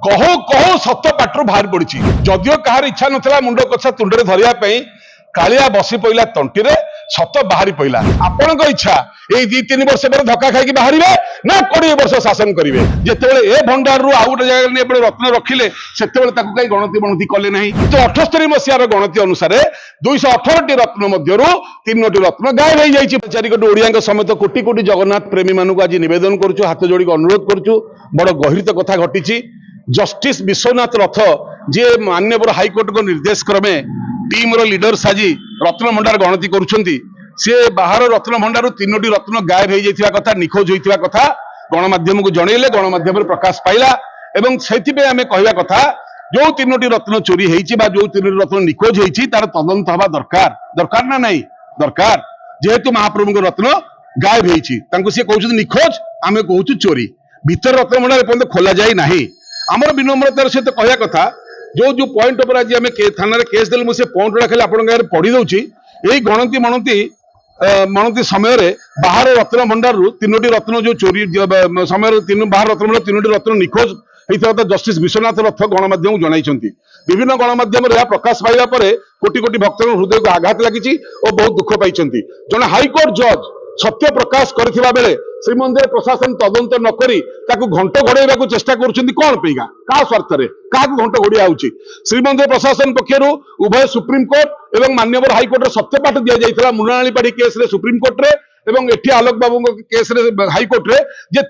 कहू कहू सत पाटरू बाहर पड़ी जदियो कहार इच्छा नाला मुंड कछा तुंडे धरने कालिया बसी पड़ा तंटी सत बाहरी पड़ा आपण इच्छा ये 2-3 वर्ष पर धक्का खाई बाहर ना 20 वर्ष शासन करेंगे जिते ए भंडार रू आउ गोटे जगह रत्न रखिले से कहीं गणति बणति कले ना तो 78 मसीहार गणति अनुसार 218 रत्न मध्य 3टी रत्न गायब हो जाए। 4 कोटी ओडिया समेत कोटी कोटी जगन्नाथ प्रेमी मानक आज नवेदन करुँ हाथ जोड़ी अनुरोध करुँ बड़ गहिरित कथा घटी जस्टिस विश्वनाथ रथ जी माननीय हाईकोर्ट को निर्देश क्रमे टीम रो लीडर्स आज रत्न भंडार गणति करुछंती से बाहर रत्न भंडार 3टी रत्न गायब हो जाइथिबा कथा निखोज होइथिबा कथा गणमाध्यम को जनइले गणमाध्यम प्रकाश पाइला एवं सेथिबे आमे कहवा कथा जो 3टी रत्न चोरी होइछि बा जो 3टी रत्न निखोज होइछि तार तदंत हवा दरकार दरकार ना नहीं दरकार जेहेतु महाप्रभु को रत्न गायब होइछि तांको से कहउछ निखोज आमे कहउछ चोरी भीतर रत्न भंडार पर्यंत खोला जाय नाही आमर विनम्रतार सहित कहवा कथा जो जो पॉइंट पर आज थाना केस देल मुझे पॉइंट गुड़ा खाली आप पढ़ी दूसरी यही गणति मणति समय बाहर रत्न भंडार 3टी रत्न जो चोरी समय बाहर रत्न भंडार 3टी रत्न निखोज होता जस्टिस विश्वनाथ रथ गणमाध्यम को जन विभिन्न गणमाध्यम प्रकाश पाइबा कोटी कोटी भक्त हृदय को आघात लगी और बहुत दुख पाई जन हाईकोर्ट जज सत्य प्रकाश करथिबा बेले श्रीमंदिर प्रशासन तदंत नकरी ताकू घंट घोड़ाइबा चेष्टा करुछंती कोन पेगा का स्वार्थ रे काकू घंट घोड़िया होउची श्रीमंदिर प्रशासन पक्षरु उभय सुप्रीम कोर्ट एवं माननीय हाईकोर्ट रे सत्यपाठ दिया जाइतला मुनाळीपाड़ी केस रे सुप्रीम कोर्ट रे एवं एठी आलोक बाबू केस रे हाईकोर्ट रे जे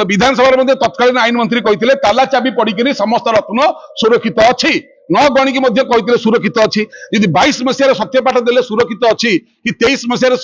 विधानसभा मध्ये तत्कालीन आईन मंत्री कहिथिले ताला चाबी पडिकरी समस्त रत्न सुरक्षित अछि न गणिकी मध्य कहते सुरक्षित अच्छी यदि 22 मसीह सत्यपाठ देले सुरक्षित अच्छी कि 23 मसीह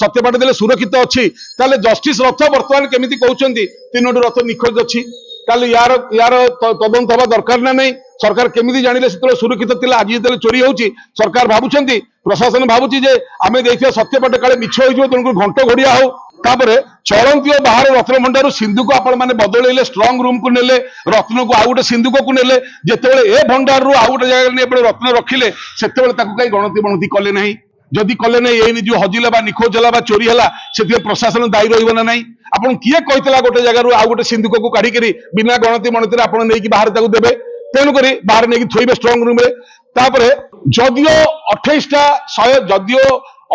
सत्यपाठ देले सुरक्षित अच्छी ताले जस्टिस रथ वर्तमान केमिति कहउचंती 3टी रथ निखोज अच्छी ताले यार यार तदंत हवा दरकार ना नहीं सरकार केमिति जानिले सेतले सुरक्षित थिला आज जेतले चोरी होउची सरकार भाबुचंती प्रशासन भाबुची जे आमे देखिया सत्यपाठ काले मिछ होइजो तनको घंट घोड़िया हो तापरे चलंती और बाहर रत्न भंडार सिंधु को आपण माने बदलैले स्ट्रांग रूम को नेले रत्न को आउ गोटे सिंधुक को नेले जेते ए भंडार रू आउ गोटे जगह रत्न रखिले सेते कहीं गणति बणति कले ना जदि कले ना ये जो हजिला बा निखोज होला बा चोरी होला से प्रशासन दायी रहिबो ना नहीं आपण किए कहितला गोटे जगह आउ गोटे सिंधुक को काढी करी बिना गणति बणति आपण नेकी बाहर ताकू देबे तेणु करी बाहर नेकी थोइबे स्ट्रांग रूम रे तापरे जदियो 28टा 100 जदियो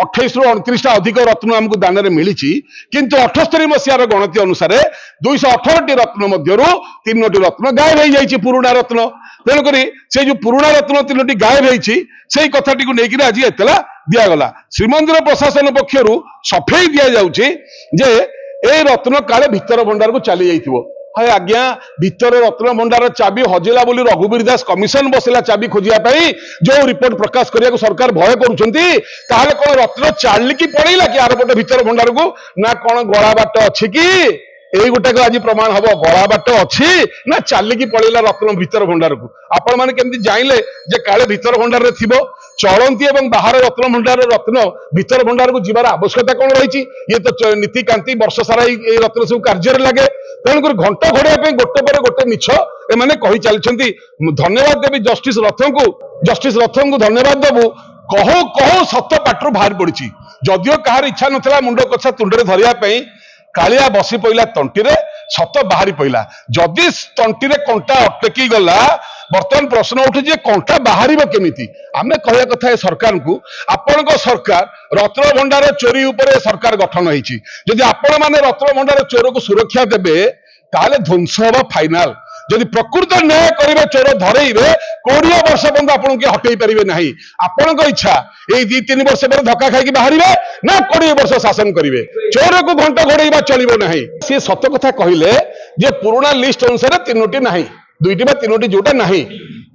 28 ରୁ 29टा अधिक रत्न आमको दान में मिली किंतु 78 मसीहार गणति अनुसार 218टी रत्न मध्य 3टी रत्न गायब हो जाए पुराणा रत्न तेणुक से जो पुराणा रत्न 3टी गायब हो कथाटी को लेकिन आज एतला दिगला श्रीमंदिर प्रशासन पक्षर सफेई दि जाउछि जे ए रत्न काले भितर भंडार को चली जाइथिबो हाय आज्ञा भितर रत्न भंडार चाबी हजिला बोली रघुवीर दास कमिशन बसला चाबी खोजिया जो रिपोर्ट प्रकाश करने सरकार भय करुछंती ताहले कोन रत्न चालिकी पड़ेला कि आर पटे भितर भंडार को ना कोन गला बाट अछि कि एई गोटे आज प्रमाण हबो गला बाट अछि ना चालिकी पड़ेला रत्न भितर भंडार को आपण माने केमति जाइले जे काले भितर भंडार रे थिबो चलंती एवं बाहर रत्न भंडार रत्न भितर भंडार को जीवार आवश्यकता कौन रही ये तो नीतिकांति वर्ष सारा ये रत्न सब कार्य लगे तेणुक घंट घोड़ाई गोटे पर गोटे मिछ एमाने कहि चलछंती धन्यवाद देवी जस्टिस रथन को धन्यवाद देबू कहू कहू सत पाटरू बाहर पड़ी जदियो कहार इच्छा नाला मुंड कछा तुंडे धरने कालिया बसी पड़ा तंटी सत बाहरी पड़ा जदि तंटी कंटा अटकी गला बर्तमान प्रश्न उठे कंटा बाहर केमिति आमे कहया कथा सरकार को आपण सरकार रत्न भंडार चोरी उपरे सरकार गठन होईची जदि आपण माने रत्न भंडार चोर को सुरक्षा देबे ताले ध्वंस होबा फाइनाल जदि प्रकृत न्याय करिवे चोर धरेइबे 20 वर्ष पर्यंत आपण के हटई परिबे नाही आपण इच्छा ए 2-3 वर्ष पर धक्का खाई बाहरिबे ना 20 वर्ष शासन करिवे चोर को घंट घोड़ाइबा चलिबो नाही से सत्य कथा कहिले जे पुराना लिस्ट अनुसार 3टी नाही 2टी बा 3टी जोटा नाही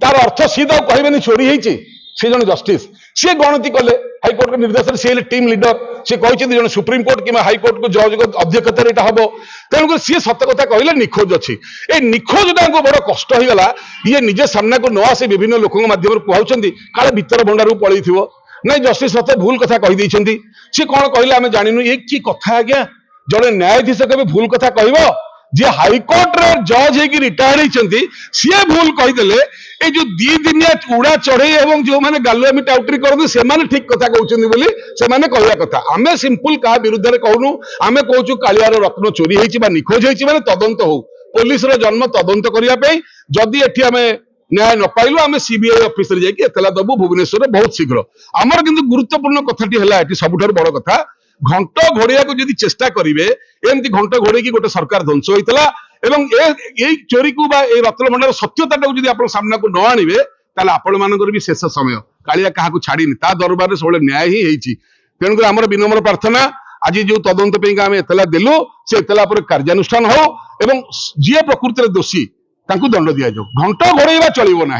तार अर्थ सीधा कहबेनी चोरी होईची से जन जस्टिस सी गणति कले हाईकोर्ट के निर्देश सी टीम लीडर सी कहते सुप्रीम कोर्ट कि हाईकोर्ट को जज अध्यक्षता हम तेणुक सी सत कथा कहले निखोज अच्छी ए निखोजटा को बड़ कष्ट हो गला ये निजे सामना को न आसे विभिन्न लोक माध्यम कहते काले भितर भंडार को पलि नहीं जस्टिस सत भूल कथा कही सी कौन कहले आम जानू ये कि कथा आज्ञा जड़े न्यायाधीश के भूल कथा कह जी हाईकोर्ट रे जज होगी रिटायर्ड होती सी भूल कहीदेले ये जो 2 दिनिया उड़ा चढ़ई एवं जो मैंने गालुआमी टाउटरी करते से ठीक कथा कहते से कहवा कथा आमे सिंपल क्या विरुद्ध में कहूनु आमे कहूँ कालियार रत्न चोरी होती निखोज होती तदंत हो पुलिस जन्म तदंत करने जदि एठी आम न्याय न पाइलु आम सीबीआई ऑफिस रे जाके एतला दबु भुवनेश्वर बहुत शीघ्र आमर किंतु गुरुत्वपूर्ण कथाटी है एठी सबुठार बड़ कथा घंट घोड़िया को जदि चेष्टा करेंगे एमती घंट घोड़े की गोटे सरकार ध्वंस होता एवं ए चोरी को रत्न भंडार सत्यता जब आप सामना को न आणवे ताले आपण मानकर भी शेष समय कालिया क्या छाड़ीनी ता दरबार सब न्याय ही होती तेणुकर आमर विनम्र प्रार्थना आज जो तदंत आम एतला देलु से एतला पर कार्यानुष्ठान हो एवं जी प्रकृति दोषी दंड दि जाऊ घंट घोड़े चलो ना।